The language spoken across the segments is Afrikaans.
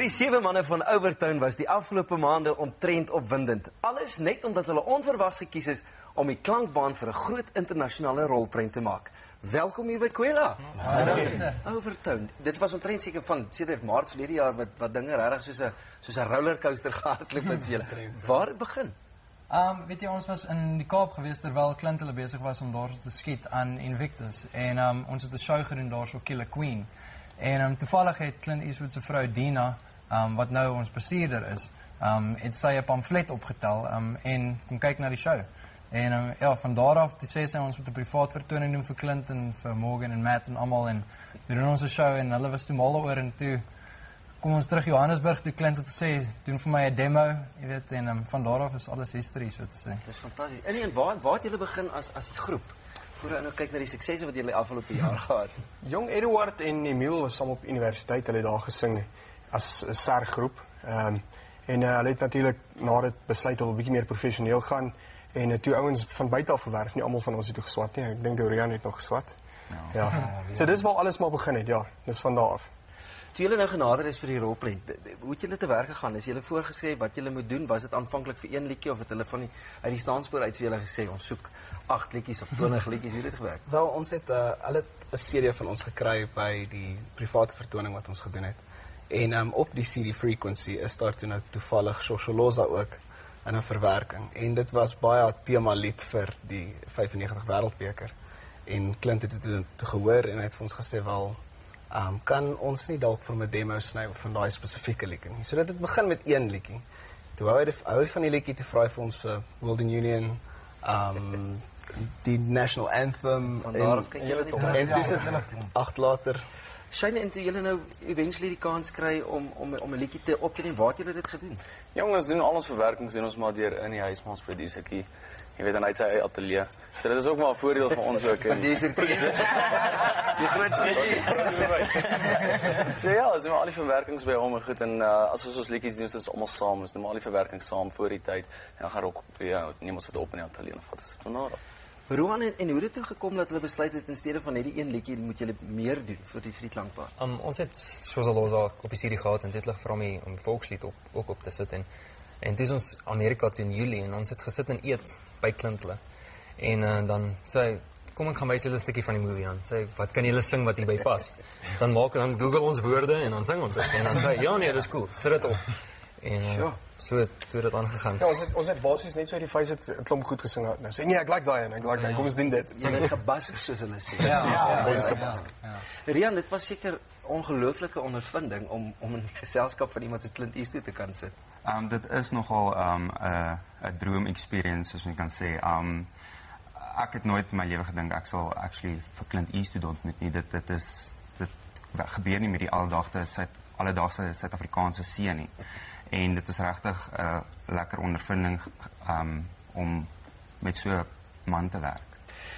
die 7 manne van Overtown was die afgelope maande omtrent opwindend. Alles net omdat hulle onverwags gekies is om die klankbaan vir 'n groot internasionale rolprent te maak. Welkom hier by Kwela. Overtown. Dit was omtrent seker van sedert Maart verlede jaar wat dinge regtig soos 'n rollercoaster gehardloop het vir julle. Waar het begin? Weet jy, ons was in die Kaap geweest terwyl Clint hulle besig was om daar te skiet aan Invictus. En ons het 'n show gedoen daar so Killer Queen. En toevallig het Clint Eastwood se vrou Dina, wat nou ons bestuurder is, het sy 'n pamflet opgetel en kom kyk na die show. En ja, van daar af sê sy ons moet 'n privaat vertoning doen vir Clint en vir Morgan en Matt en almal, en we doen ons 'n show en hulle was toe mal daaroor, en toe kom ons terug Johannesburg toe Clint het gesê doen vir my 'n demo, jy weet, en van daar af is alles history, so te sê. Dis fantasties. En waar het julle begin as die groep? Voordat nou kyk na die suksese wat julle afgelope jaar gehad. Jong Eduard en Emile was saam op universiteit, hulle het daar gesing as 'n sergroep. En hulle het natuurlik na dit besluit om 'n bietjie meer professioneel gaan, en toe ouens van buite af verwerf, nie almal van ons het toe geswat nie. Ek dink Orion het nog geswat. Ja. So dis waar alles maar begin het, ja. Dis van daar af. Toe julle nou genader is vir die rolprent, hoe het julle te werk gegaan? Is julle voorgeskryf wat julle moet doen? Was dit aanvanklik vir een liedjie of het hulle uit die staanspoor uit vir julle gesê ons soek 8 liedjies of 20 liedjies? Hoe het dit gewerk? Wel, ons het hulle 'n serie van ons gekry by die private vertoning wat ons gedoen het. En op die CD Frequency is daar toe nou toevallig Shosholoza ook in 'n verwerking. En dit was baie tema lied vir die 95 Wêreldbeker. En Clint het dit toe gehoor en hy het vir ons gesê wel, kan ons nie dalk vir 'n demo sny van daai spesifieke liedjie nie. So dit het begin met een liedjie. Toe hou hy van die liedjie, toe vra hy vir ons vir Golden Union, die National Anthem, en toe sit 8 later. Shane, en toe julle nou eventually die kans kry om 'n liedjie te op te neem, waar het julle dit gedoen? Jong, ons doen al ons verwerkings, doen ons maar deur in die huis, maar ons produsertjie. Jy weet, en hy het sy eie ateljee. So dit is ook maar 'n voordeel vir ons ook. Die grootste. So ja, ons doen al die verwerkings by hom en goed, en as ons liedjies doen, is dit almal saam. Ons doen al die verwerkings saam voor die tyd, en dan gaan ook neem ons dit op in die ateljee en vat ons dit vanaf. Roan, en hoe het dit toe gekom dat hulle besluit het in steede van net die een liedjie moet julle meer doen vir die klankbaan? Ons het Shosholoza op die CD gehad en dit lig vir hom om die volkslied ook op te sit, en toe is ons Amerika toe in Julie en ons het gesit en eet by Clint hulle. En dan sê hy, kom ek gaan wys julle 'n stukkie van die movie aan. Sê, wat kan julle sing wat hierby pas? Dan Google ons woorde en dan sing ons dit. En dan sê hy, ja nee, dis cool, sit dit op. En so het dit aangegaan. Ja, ons het basies net so uit die face het 'n klomp goed gesing het. Nou sê nee, ek like daai en kom ons doen dit. Jy het gebask soos hulle sê. Ja. Rian, dit was seker ongelooflike ondervinding om in die geselskap van iemand soos Clint Eastwood te kan sit. Dit is nogal 'n droom experience, soos men kan sê. Ek het nooit in my lewe gedink ek sal actually vir Clint Eastwood ontmoet nie. Dit gebeur nie met die alledaagse Suid-Afrikaanse see nie. En dit is regtig 'n lekker ondervinding om met so 'n man te werk.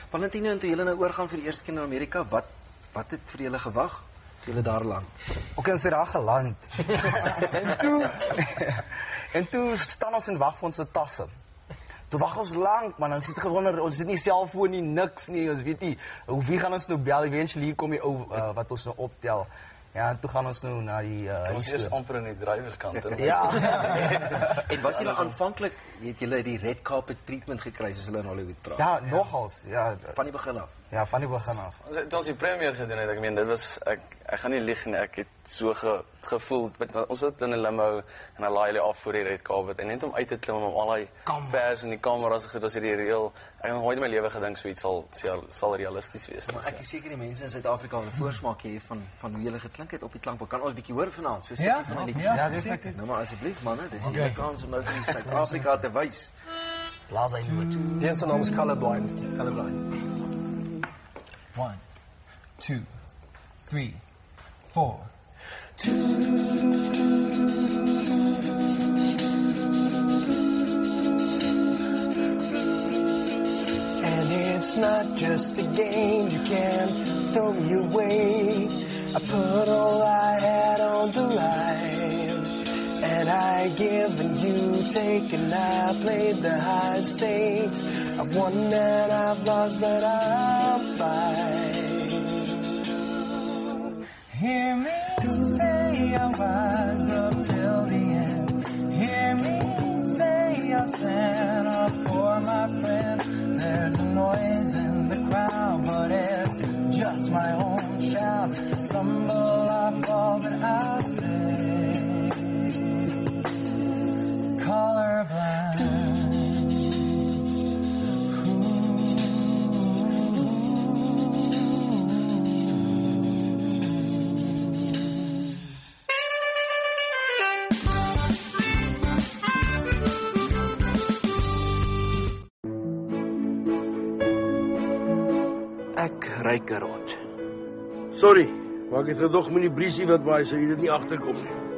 Valentino, en toe julle nou oorgaan vir die eerste keer na Amerika, wat het vir julle gewag toe julle daar land? Okay, ons het daar geland. en toe staan ons en wag vir ons tasse. Toe wag ons lank, man, ons het gewonder, ons het nie selfoon nie, niks nie, ons weet nie, wie gaan ons nou bel, eventually hier kom die ou wat ons nou optel. Ja, en toe gaan ons nou na die ons is amper in die drywerskant. Ja. En was julle aanvanklik, het julle die red carpet treatment gekry soos hulle in Hollywood praat? Ja, nogals, ja. Van die begin af? Ja, van die begin af. Ons die premier gedoen het, ek meen, dit was, ek gaan nie lieg nie, ek het so gevoel, ons sit in 'n limo, en dan laai hulle af voor die red carpet, en net om uit te klim, om al die pers en die kameras, goed, was hierdie reël, ek het nooit in my lewe gedink, so iets sal realisties wees. Maar ek is seker die mense in Suid-Afrika wil 'n voorsmaak hê van hoe julle geklink het op die klankbaan. Kan ons 'n bietjie hoor vanaand, so 'n stukkie van 'n liedjie? Ja, definitief. Nou maar asseblief manne, dis julle kans om nou vir Suid-Afrika te wys. Blaas hy moet. Die se naam is Colorblind. 1, 2, 3, 4. And it's not just a game you can throw me away. I put all I had on the line, and I give and you take, and I played the high stakes. I've won and I've lost, but I'm fine. Hear me say say I'll rise up till the end. Hear me say I'll stand up for my friend. There's a noise in the crowd, but it's just my own shout. I stumble, I fall, but I say colorblind. Ek ruik 'n rot. Sorry, maar ek het gedog met die briesie wat waai, sou jy dit nie agterkom nie.